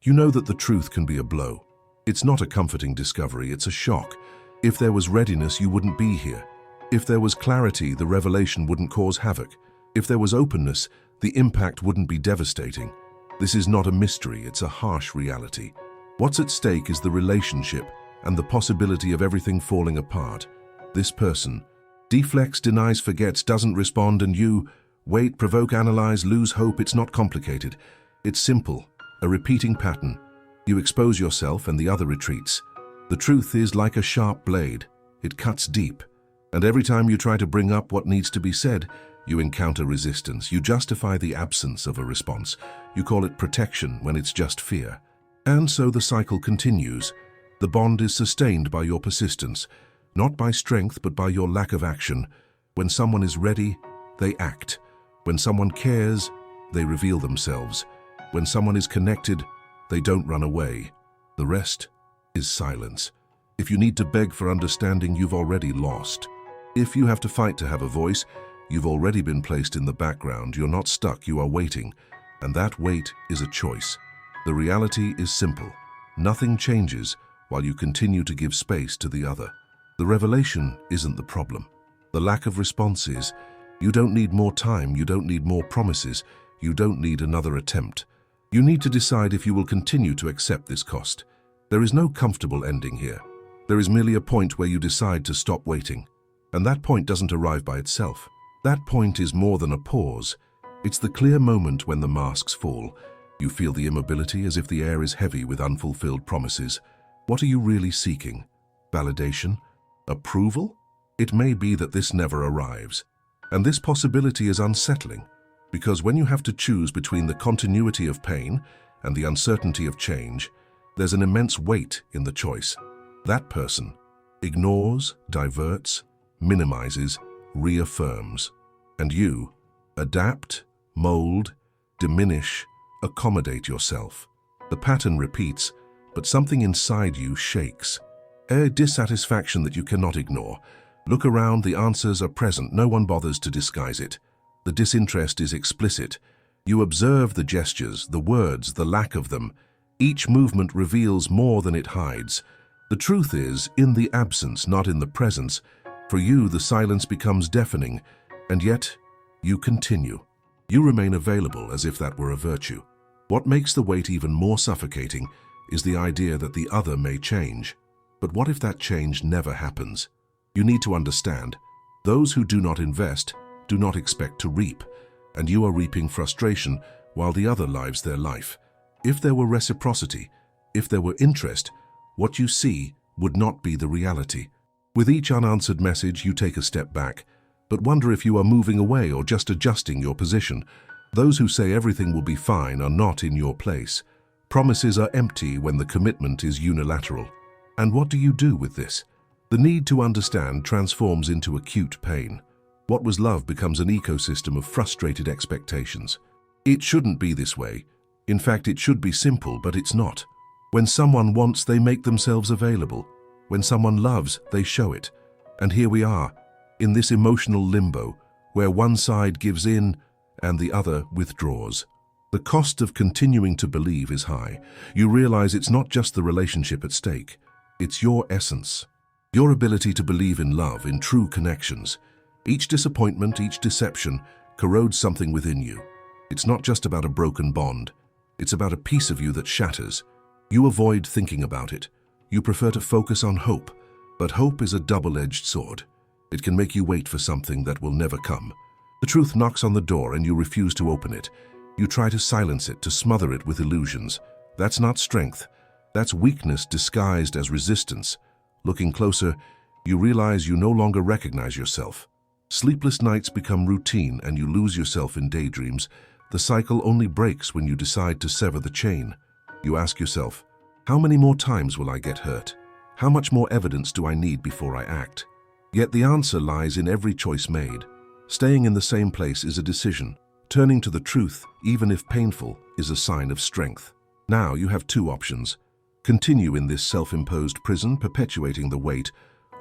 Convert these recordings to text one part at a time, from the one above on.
You know that the truth can be a blow. It's not a comforting discovery, it's a shock. If there was readiness, you wouldn't be here. If there was clarity, the revelation wouldn't cause havoc. If there was openness, the impact wouldn't be devastating. This is not a mystery, it's a harsh reality. What's at stake is the relationship and the possibility of everything falling apart. This person deflects, denies, forgets, doesn't respond, and you wait, provoke, analyze, lose hope. It's not complicated. It's simple, a repeating pattern. You expose yourself and the other retreats. The truth is like a sharp blade. It cuts deep. And every time you try to bring up what needs to be said, you encounter resistance. You justify the absence of a response. You call it protection when it's just fear. And so the cycle continues. The bond is sustained by your persistence, not by strength but by your lack of action. When someone is ready, they act. When someone cares, they reveal themselves. When someone is connected, they don't run away. The rest is silence. If you need to beg for understanding, you've already lost. If you have to fight to have a voice, you've already been placed in the background. You're not stuck, you are waiting. And that wait is a choice. The reality is simple. Nothing changes while you continue to give space to the other. The revelation isn't the problem. The lack of response is. You don't need more time, you don't need more promises, you don't need another attempt. You need to decide if you will continue to accept this cost. There is no comfortable ending here. There is merely a point where you decide to stop waiting. And that point doesn't arrive by itself. That point is more than a pause. It's the clear moment when the masks fall. You feel the immobility as if the air is heavy with unfulfilled promises. What are you really seeking? Validation? Approval? It may be that this never arrives. And this possibility is unsettling, because when you have to choose between the continuity of pain and the uncertainty of change, there's an immense weight in the choice. That person ignores, diverts, minimizes, reaffirms. And you adapt, mold, diminish, accommodate yourself. The pattern repeats, but something inside you shakes. A dissatisfaction that you cannot ignore. Look around, the answers are present, no one bothers to disguise it. The disinterest is explicit. You observe the gestures, the words, the lack of them. Each movement reveals more than it hides. The truth is in the absence, not in the presence. For you, the silence becomes deafening, and yet you continue. You remain available as if that were a virtue. What makes the wait even more suffocating is the idea that the other may change. But what if that change never happens? You need to understand, those who do not invest do not expect to reap, and you are reaping frustration while the other lives their life. If there were reciprocity, if there were interest, what you see would not be the reality. With each unanswered message, you take a step back, but wonder if you are moving away or just adjusting your position. Those who say everything will be fine are not in your place. Promises are empty when the commitment is unilateral. And what do you do with this? The need to understand transforms into acute pain. What was love becomes an ecosystem of frustrated expectations. It shouldn't be this way. In fact, it should be simple, but it's not. When someone wants, they make themselves available. When someone loves, they show it. And here we are, in this emotional limbo, where one side gives in and the other withdraws. The cost of continuing to believe is high. You realize it's not just the relationship at stake. It's your essence. Your ability to believe in love, in true connections. Each disappointment, each deception, corrodes something within you. It's not just about a broken bond. It's about a piece of you that shatters. You avoid thinking about it. You prefer to focus on hope. But hope is a double-edged sword. It can make you wait for something that will never come. The truth knocks on the door and you refuse to open it. You try to silence it, to smother it with illusions. That's not strength. That's weakness disguised as resistance. Looking closer, you realize you no longer recognize yourself. Sleepless nights become routine and you lose yourself in daydreams. The cycle only breaks when you decide to sever the chain. You ask yourself, how many more times will I get hurt? How much more evidence do I need before I act? Yet the answer lies in every choice made. Staying in the same place is a decision. Turning to the truth, even if painful, is a sign of strength. Now you have two options. Continue in this self-imposed prison, perpetuating the weight,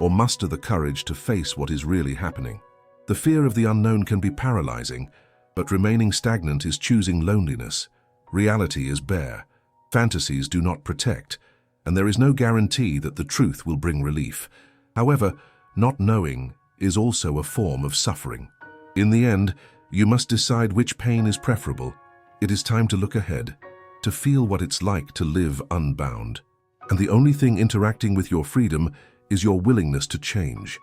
or muster the courage to face what is really happening. The fear of the unknown can be paralyzing, but remaining stagnant is choosing loneliness. Reality is bare. Fantasies do not protect, and there is no guarantee that the truth will bring relief. However, not knowing is also a form of suffering. In the end, you must decide which pain is preferable. It is time to look ahead, to feel what it's like to live unbound. And the only thing interacting with your freedom is your willingness to change.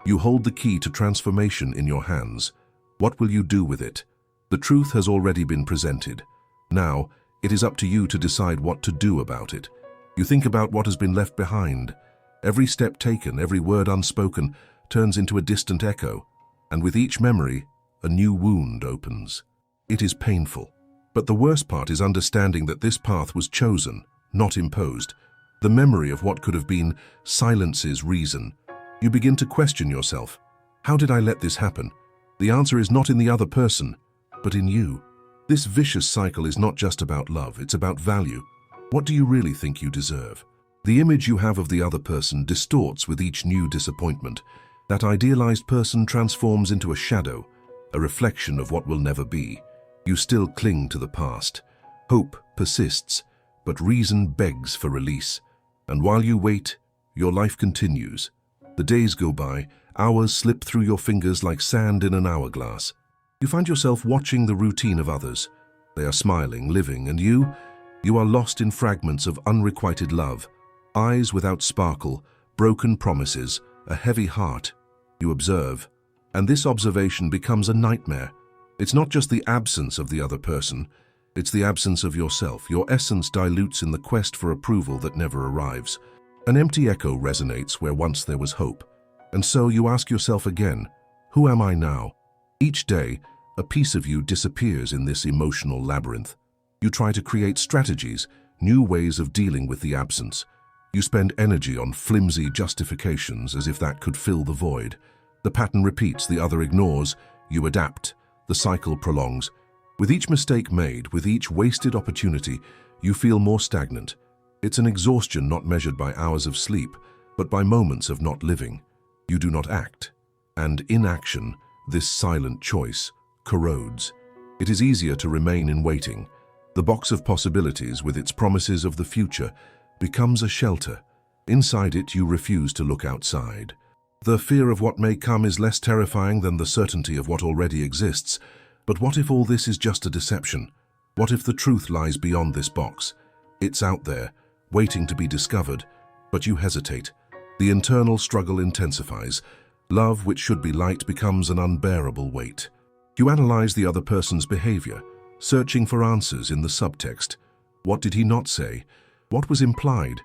You hold the key to transformation in your hands. What will you do with it? The truth has already been presented. Now, it is up to you to decide what to do about it. You think about what has been left behind. Every step taken, every word unspoken, turns into a distant echo, and with each memory, a new wound opens. It is painful, but the worst part is understanding that this path was chosen, not imposed. The memory of what could have been silences reason. You begin to question yourself. How did I let this happen? The answer is not in the other person, but in you. This vicious cycle is not just about love, it's about value. What do you really think you deserve? The image you have of the other person distorts with each new disappointment. That idealized person transforms into a shadow, a reflection of what will never be. You still cling to the past. Hope persists, but reason begs for release. And while you wait, your life continues. The days go by, hours slip through your fingers like sand in an hourglass. You find yourself watching the routine of others. They are smiling, living, and you are lost in fragments of unrequited love. Eyes without sparkle, broken promises, a heavy heart. You observe, and this observation becomes a nightmare. It's not just the absence of the other person, it's the absence of yourself. Your essence dilutes in the quest for approval that never arrives. An empty echo resonates where once there was hope. And so you ask yourself again, who am I now? Each day, a piece of you disappears in this emotional labyrinth. You try to create strategies, new ways of dealing with the absence. You spend energy on flimsy justifications as if that could fill the void. The pattern repeats, the other ignores, you adapt. The cycle prolongs. With each mistake made, with each wasted opportunity, you feel more stagnant. It's an exhaustion not measured by hours of sleep, but by moments of not living. You do not act. And inaction, this silent choice, corrodes. It is easier to remain in waiting. The box of possibilities, with its promises of the future, becomes a shelter. Inside it, you refuse to look outside. The fear of what may come is less terrifying than the certainty of what already exists. But what if all this is just a deception? What if the truth lies beyond this box? It's out there, waiting to be discovered, but you hesitate. The internal struggle intensifies. Love, which should be light, becomes an unbearable weight. You analyze the other person's behavior, searching for answers in the subtext. What did he not say? What was implied?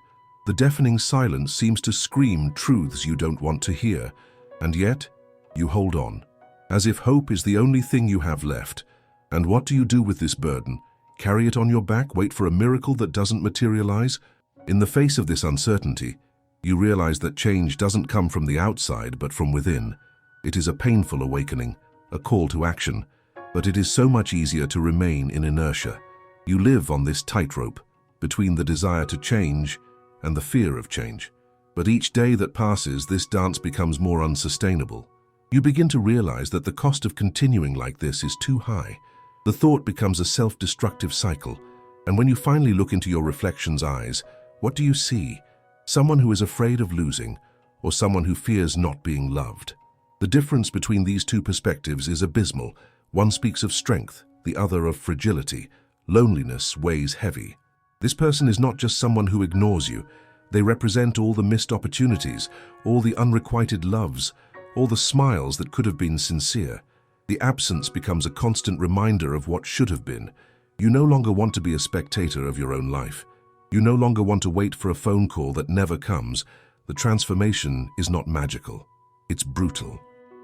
The deafening silence seems to scream truths you don't want to hear, and yet you hold on, as if hope is the only thing you have left. And what do you do with this burden? Carry it on your back, wait for a miracle that doesn't materialize? In the face of this uncertainty, you realize that change doesn't come from the outside but from within. It is a painful awakening, a call to action, but it is so much easier to remain in inertia. You live on this tightrope between the desire to change and the fear of change. But each day that passes, this dance becomes more unsustainable. You begin to realize that the cost of continuing like this is too high. The thought becomes a self-destructive cycle, and when you finally look into your reflection's eyes, what do you see? Someone who is afraid of losing, or someone who fears not being loved? The difference between these two perspectives is abysmal. One speaks of strength, the other of fragility. Loneliness weighs heavy. This person is not just someone who ignores you. They represent all the missed opportunities, all the unrequited loves, all the smiles that could have been sincere. The absence becomes a constant reminder of what should have been. You no longer want to be a spectator of your own life. You no longer want to wait for a phone call that never comes. The transformation is not magical. It's brutal.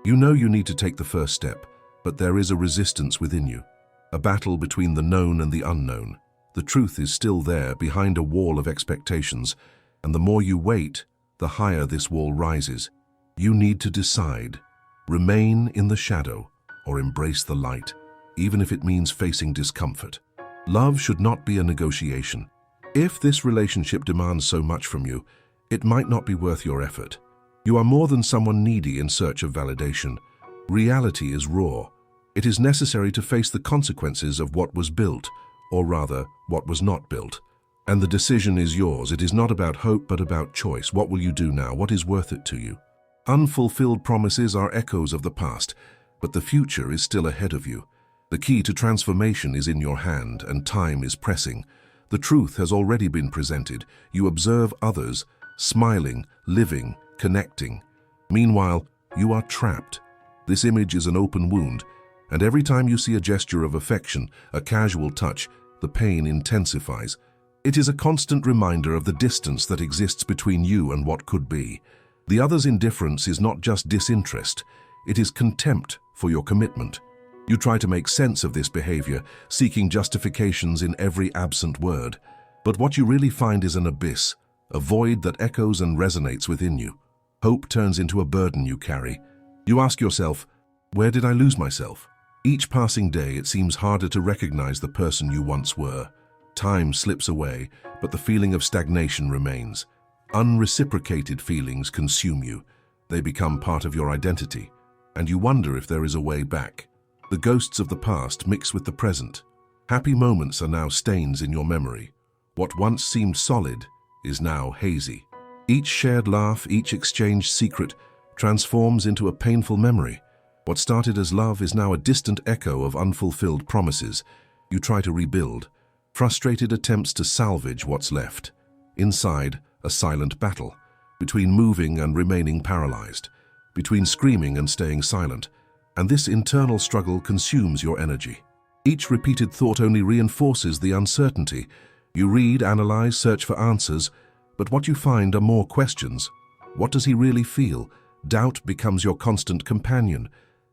You know you need to take the first step, but there is a resistance within you, a battle between the known and the unknown. The truth is still there behind a wall of expectations, and the more you wait, the higher this wall rises. You need to decide. Remain in the shadow or embrace the light, even if it means facing discomfort. Love should not be a negotiation. If this relationship demands so much from you, it might not be worth your effort. You are more than someone needy in search of validation. Reality is raw. It is necessary to face the consequences of what was built, or rather, what was not built. And the decision is yours. It is not about hope, but about choice. What will you do now? What is worth it to you? Unfulfilled promises are echoes of the past, but the future is still ahead of you. The key to transformation is in your hand, and time is pressing. The truth has already been presented. You observe others, smiling, living, connecting. Meanwhile, you are trapped. This image is an open wound, and every time you see a gesture of affection, a casual touch, the pain intensifies. It is a constant reminder of the distance that exists between you and what could be. The other's indifference is not just disinterest, it is contempt for your commitment. You try to make sense of this behavior, seeking justifications in every absent word. But what you really find is an abyss, a void that echoes and resonates within you. Hope turns into a burden you carry. You ask yourself, where did I lose myself? Each passing day, it seems harder to recognize the person you once were. Time slips away, but the feeling of stagnation remains. Unreciprocated feelings consume you. They become part of your identity, and you wonder if there is a way back. The ghosts of the past mix with the present. Happy moments are now stains in your memory. What once seemed solid is now hazy. Each shared laugh, each exchanged secret, transforms into a painful memory. What started as love is now a distant echo of unfulfilled promises. You try to rebuild. Frustrated attempts to salvage what's left. Inside, a silent battle, between moving and remaining paralyzed, between screaming and staying silent, and this internal struggle consumes your energy. Each repeated thought only reinforces the uncertainty. You read, analyze, search for answers, but what you find are more questions. What does he really feel? Doubt becomes your constant companion,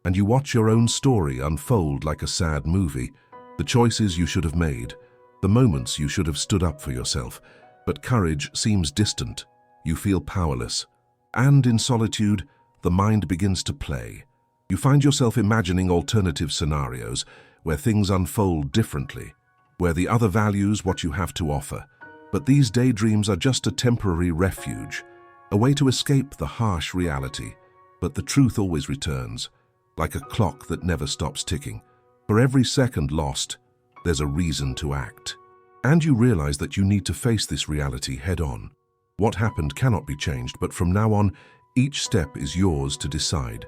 and you watch your own story unfold like a sad movie. The choices you should have made, the moments you should have stood up for yourself, but courage seems distant. You feel powerless. And in solitude, the mind begins to play. You find yourself imagining alternative scenarios where things unfold differently, where the other values what you have to offer. But these daydreams are just a temporary refuge, a way to escape the harsh reality. But the truth always returns, like a clock that never stops ticking. For every second lost, there's a reason to act. And you realize that you need to face this reality head-on. What happened cannot be changed, but from now on, each step is yours to decide.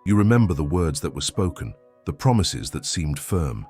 You remember the words that were spoken, the promises that seemed firm.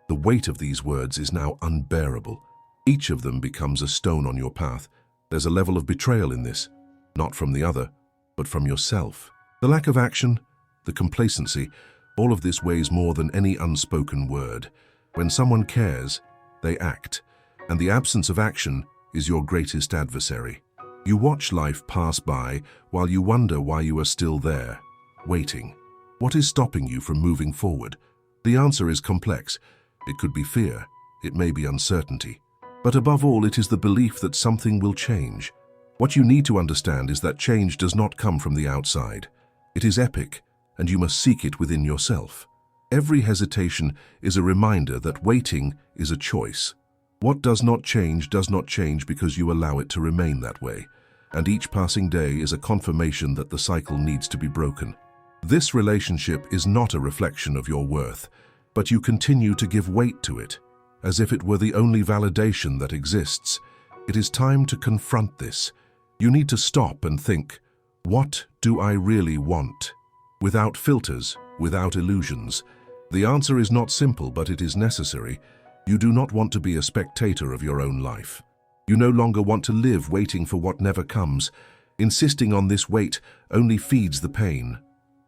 The weight of these words is now unbearable. Each of them becomes a stone on your path. There's a level of betrayal in this, not from the other, but from yourself. The lack of action, the complacency, all of this weighs more than any unspoken word. When someone cares, they act, and the absence of action is your greatest adversary. You watch life pass by while you wonder why you are still there, waiting. What is stopping you from moving forward? The answer is complex. It could be fear, it may be uncertainty. But above all, it is the belief that something will change. What you need to understand is that change does not come from the outside. It is epic, and you must seek it within yourself. Every hesitation is a reminder that waiting is a choice. What does not change because you allow it to remain that way. And each passing day is a confirmation that the cycle needs to be broken. This relationship is not a reflection of your worth, but you continue to give weight to it, as if it were the only validation that exists. It is time to confront this. You need to stop and think, what do I really want? Without filters, without illusions. The answer is not simple, but it is necessary. You do not want to be a spectator of your own life. You no longer want to live waiting for what never comes. Insisting on this wait only feeds the pain.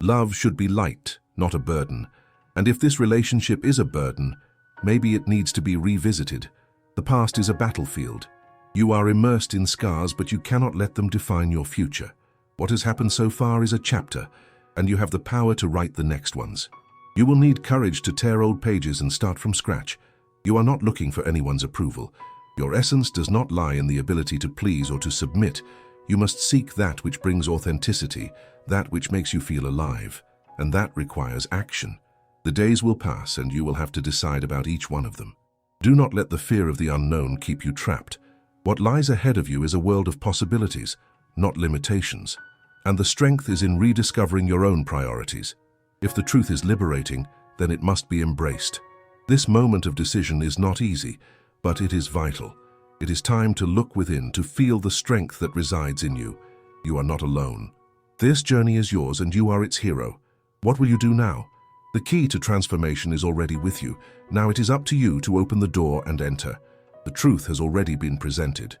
Love should be light, not a burden. And if this relationship is a burden, maybe it needs to be revisited. The past is a battlefield. You are immersed in scars, but you cannot let them define your future. What has happened so far is a chapter, and you have the power to write the next ones. You will need courage to tear old pages and start from scratch. You are not looking for anyone's approval. Your essence does not lie in the ability to please or to submit. You must seek that which brings authenticity, that which makes you feel alive, and that requires action. The days will pass, and you will have to decide about each one of them. Do not let the fear of the unknown keep you trapped. What lies ahead of you is a world of possibilities, not limitations. And the strength is in rediscovering your own priorities. If the truth is liberating, then it must be embraced. This moment of decision is not easy, but it is vital. It is time to look within, to feel the strength that resides in you. You are not alone. This journey is yours and you are its hero. What will you do now? The key to transformation is already with you. Now it is up to you to open the door and enter. The truth has already been presented.